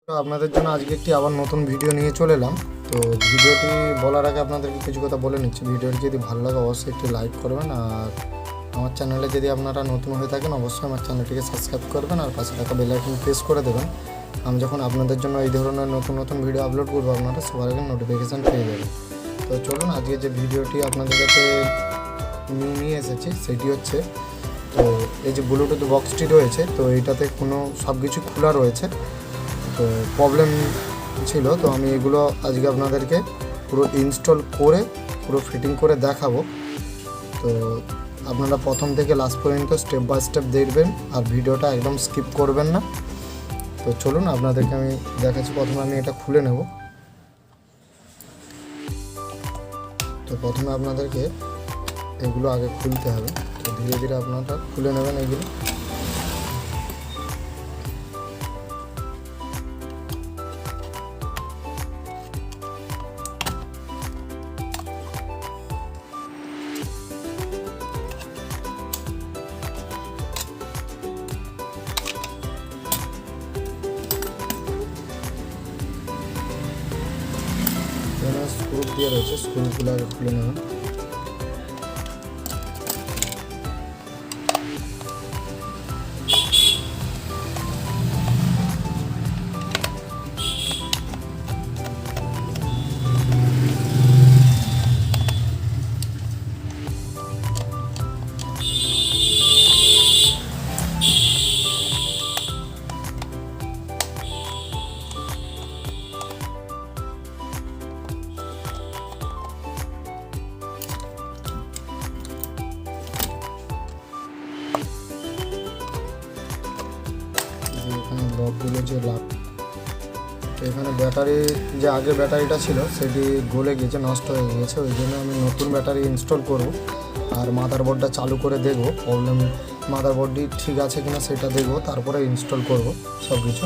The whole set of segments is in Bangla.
তো আপনাদের জন্য আজকে একটি আবার নতুন ভিডিও নিয়ে চলে এলাম। তো ভিডিওটি বলার আগে আপনাদেরকে কিছু কথা বলে নিচ্ছি। ভিডিওটি যদি ভালো লাগে অবশ্যই একটি লাইক করবেন, আর আমার চ্যানেলে যদি আপনারা নতুন হয়ে থাকেন অবশ্যই আমার চ্যানেলটিকে সাবস্ক্রাইব করবেন আর পাশে থাকা বেল আইকন প্রেস করে দেবেন। আমি যখন আপনাদের জন্য এই ধরনের নতুন নতুন ভিডিও আপলোড করবো আপনারা সবার আগে নোটিফিকেশান পেয়ে যাবেন। তো চলুন আজকে যে ভিডিওটি আপনাদের কাছে নিয়ে এসেছি সেটি হচ্ছে, তো এই যে ব্লুটুথ বক্সটি রয়েছে, তো এইটাতে কোনো সব কিছু খোলা রয়েছে, তো প্রবলেম ছিল। তো আমি এগুলো আজকে আপনাদেরকে পুরো ইনস্টল করে পুরো ফিটিং করে দেখাবো। তো আপনারা প্রথম থেকে লাস্ট পর্যন্ত স্টেপ বাই স্টেপ দেখবেন আর ভিডিওটা একদম স্কিপ করবেন না। তো চলুন আপনাদেরকে আমি দেখাচ্ছি। প্রথমে আমি এটা খুলে নেব। তো প্রথমে আপনাদেরকে এগুলো আগে খুলতে হবে। তো ধীরে ধীরে আপনারা খুলে নেবেন এগুলো। স্ক্রু দিয়ে রয়েছে, স্ক্রুগুলো আগে খুলে নেবেন। এখানে লকগুলো যে লাগ, এখানে ব্যাটারি যে আগের ব্যাটারিটা ছিল সেটি গলে গিয়েছে, নষ্ট হয়ে গিয়েছে। ওই জন্য আমি নতুন ব্যাটারি ইনস্টল করব আর মাদারবোর্ডটা চালু করে দেখব প্রবলেম মাদারবোর্ডটি ঠিক আছে কিনা সেটা দেখব, তারপরে ইনস্টল করব সব কিছু।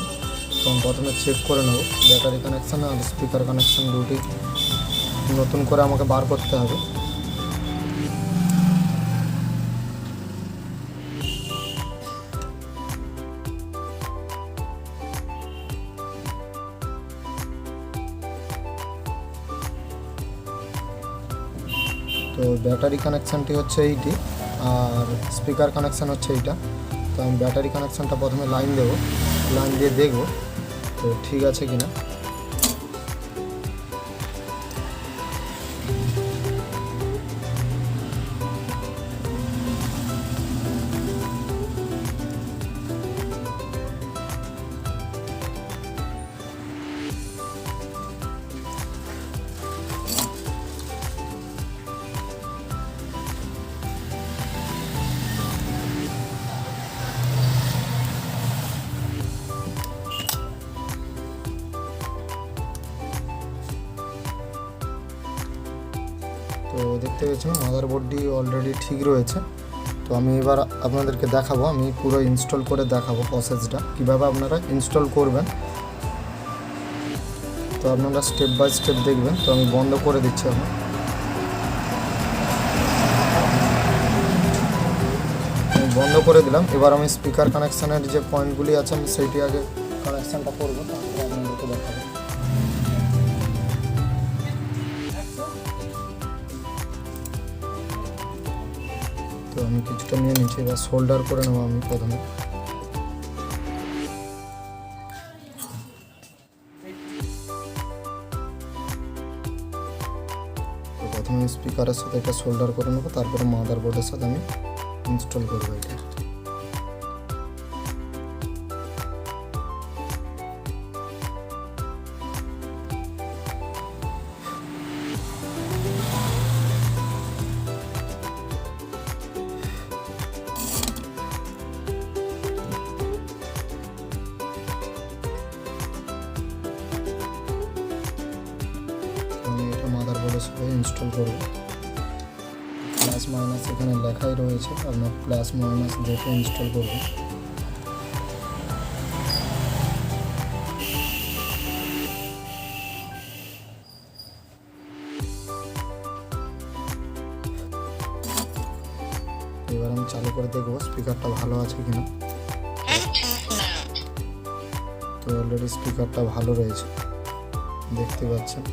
তো আমি প্রথমে চেক করে নেব ব্যাটারি কানেকশান আর স্পিকার কানেকশান দুটি নতুন করে আমাকে বার করতে হবে। তো ব্যাটারি কানেকশানটি হচ্ছে এইটি আর স্পিকার কানেকশান হচ্ছে এইটা। তো আমি ব্যাটারি কানেকশানটা প্রথমে লাইন দেব, লাইন দিয়ে দেখব তো ঠিক আছে কিনা। তো দেখতে পেয়েছেন মাদারবোর্ডটি অলরেডি ঠিক রয়েছে। তো আমি এবার আপনাদেরকে দেখাবো, আমি পুরো ইনস্টল করে দেখাবো প্রসেসটা কীভাবে আপনারা ইনস্টল করবেন। তো আপনারা স্টেপ বাই স্টেপ দেখবেন। তো আমি বন্ধ করে দিচ্ছি এখন। আমি বন্ধ করে দিলাম। এবার আমি স্পিকার কানেকশানের যে পয়েন্টগুলি আছে আমি সেইটি আগে কানেকশানটা করবো, তারপরে আপনাদেরকে দেখাবো। তো আমি কিছুটা নিয়ে নিচ্ছি, এবার সোল্ডার করে নেবো আমি প্রথমে। তো প্রথমে স্পিকারের সাথে এটা সোল্ডার করে নেবো, তারপরে মাদারবোর্ডের সাথে আমি ইনস্টল করবো এটা। মাদারবোর্ডের সাথে ইনস্টল করব। প্লাস মাইনাস এখানে লেখাই রয়েছে, আপনার প্লাস মাইনাস দেখে ইনস্টল করব। এবার আমি চালু করে দেখব স্পিকারটা ভালো আছে কিনা। তো অলরেডি স্পিকারটা ভালো রয়েছে, দেখতে পাচ্ছেন।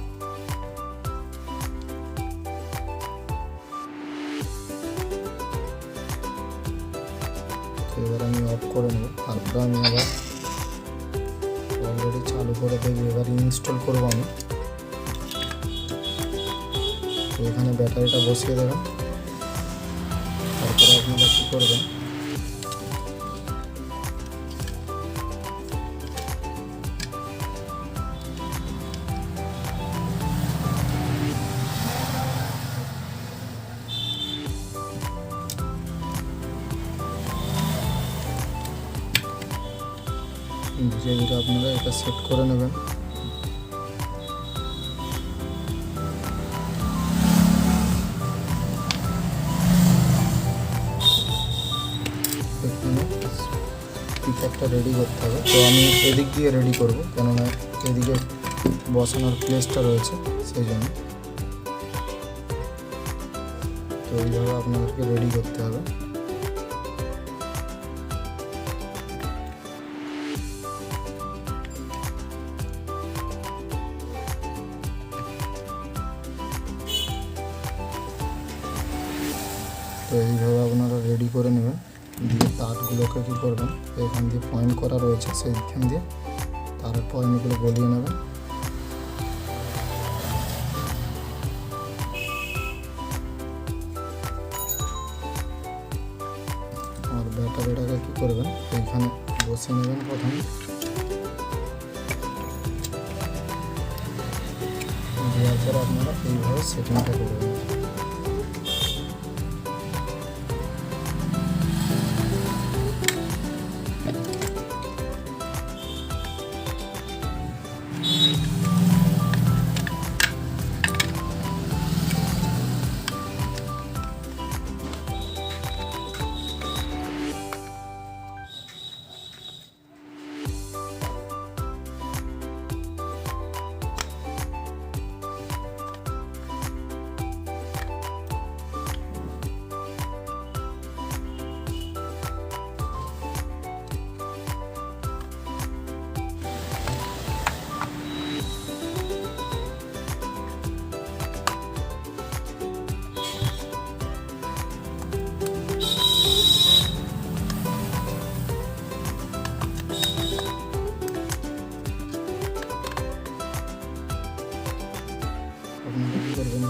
তো এবার আমি অফ করে নেব, তারপরে আমি আবার অলরেডি চালু করে দেবো। এবার ইনস্টল করবো আমি। তো এখানে ব্যাটারিটা বসিয়ে দেবেন। তারপরে আপনারা কী করবেন, ধীরে ধীরে আপনারা এটা সেট করে নেবেন। এখানে স্পিকারটা রেডি করতে হবে। তো আমি এদিক দিয়ে রেডি করব, কেননা এদিকে বসানোর প্লেসটা রয়েছে, সেই জন্য। তো এইভাবে আপনাদেরকে রেডি করতে হবে। তো এইভাবে আপনারা রেডি করে নেবেন। দিয়ে তারগুলোকে কী করবেন, এখান দিয়ে পয়েন্ট করা রয়েছে, সেইখান দিয়ে তারের পয়েন্টগুলো গলিয়ে নেবেন। আর ব্যাটারিটাকে কী করবেন, এইখানে বসিয়ে নেবেন প্রথমে। দেওয়ার পর আপনারা এইভাবে সেটিংটা করবেন। আপনারা কী করবেন,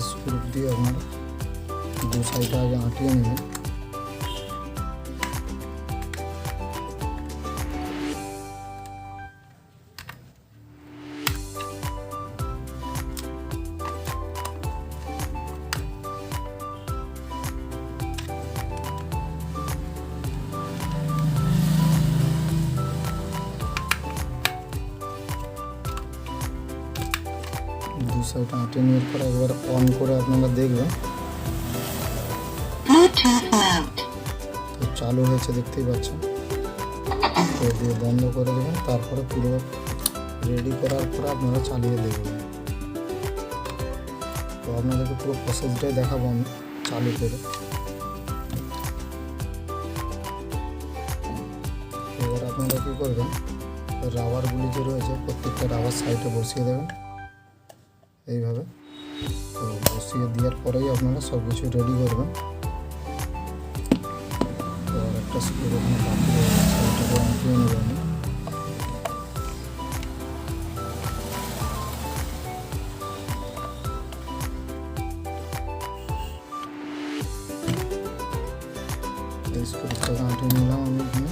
স্ক্রু দিয়ে আপনারা দু সাইডে আগে আঁটিয়ে নেবেন। দু সাইড আঁটিয়ে নেওয়ার পর একবার অন করে আপনারা দেখবেন। তো চালু হয়েছে, দেখতেই পাচ্ছেন। তো দিয়ে বন্ধ করে দেবেন, তারপরে পুরো রেডি করার পরে আপনারা চালিয়ে দেখবেন। তো আপনাদেরকে পুরো প্রসেসটাই দেখাবো আমি চালু করে। এবার আপনারা কী করবেন, রাবারগুলি যে রয়েছে প্রত্যেকটা রাবার সাইডে বসিয়ে দেবেন এইভাবে। তো বসিয়ে দেওয়ার পরেই আপনারা সব কিছু রেডি করবেন। তো আর একটা স্ক্রু ওখানে বাকি রয়েছে, ওটাকে আঁটিয়ে নেবেন। এই স্ক্রুটাকে আঁটিয়ে নিলাম আমি এখানে।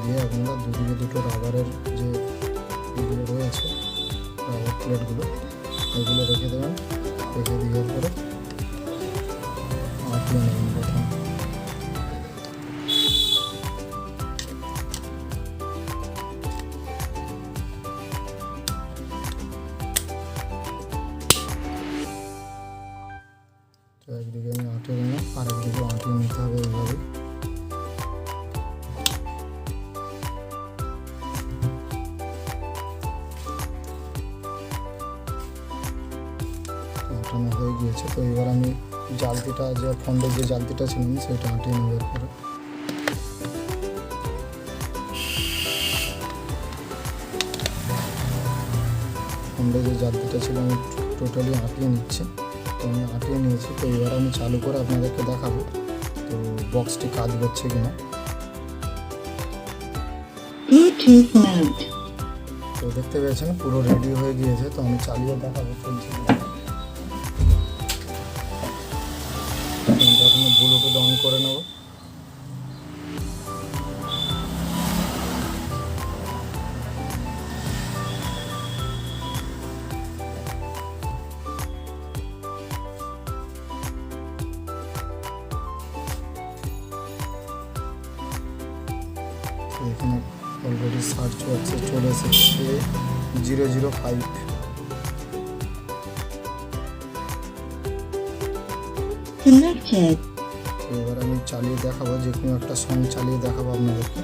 দিয়ে আপনারা দুদিকে দুটো রাবারের যে এগুলো রয়েছে, রাবার প্লেটগুলো, এগুলো রেখে দেবেন। রেখে দেওয়ার পরে আঁটিয়ে নেবেন প্রথম। তো একদিকে আমি আঁটিয়ে নিলাম, আর একদিকে আঁটিয়ে নিতে হবে এইভাবে। আঁটানো হয়ে গিয়েছে। তো এবার আমি জালতিটা, যে ফন্ডের যে জালতিটা ছিল সেটা আঁটিয়ে নেওয়ার পরে সামনে যে জাদুটা ছিল আমি টোটালি আঁটিয়ে নিচ্ছি। তো আমি আঁটিয়ে নিয়েছি। তো এবার আমি চালু করে আপনাদেরকে দেখাবো তো বক্সটি কাজ করছে কিনা। তো দেখতে পেয়েছেন পুরো রেডি হয়ে গিয়েছে। তো আমি চালিয়ে দেখাবো চলছে। প্রথমে ব্লুটুথ অন করে নেব। এখানে অলরেডি সার্চ বক্সে চলে এসেছে 005। এবার আমি চালিয়ে দেখাবো, যে কোনো একটা সং চালিয়ে দেখাবো আপনাদেরকে।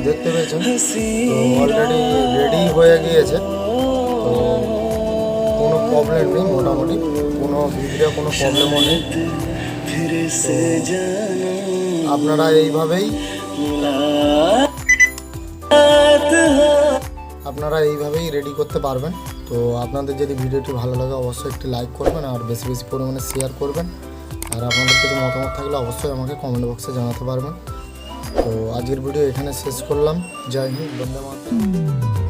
দেখতে পেয়েছেন তো অলরেডি রেডি হয়ে গিয়েছে। তো কোনো প্রবলেম নেই, মোটামুটি কোনো ভিডিও কোনো প্রবলেমও নেই। আপনারা এইভাবেই রেডি করতে পারবেন। তো আপনাদের যদি ভিডিওটি ভালো লাগে অবশ্যই একটি লাইক করবেন আর বেশি বেশি পরিমাণে শেয়ার করবেন। আর আপনাদের কিছু মতামত থাকলে অবশ্যই আমাকে কমেন্ট বক্সে জানাতে পারবেন। তো আজকের ভিডিও এখানে শেষ করলাম। জয় হিন্দ, বন্দে মাতরম।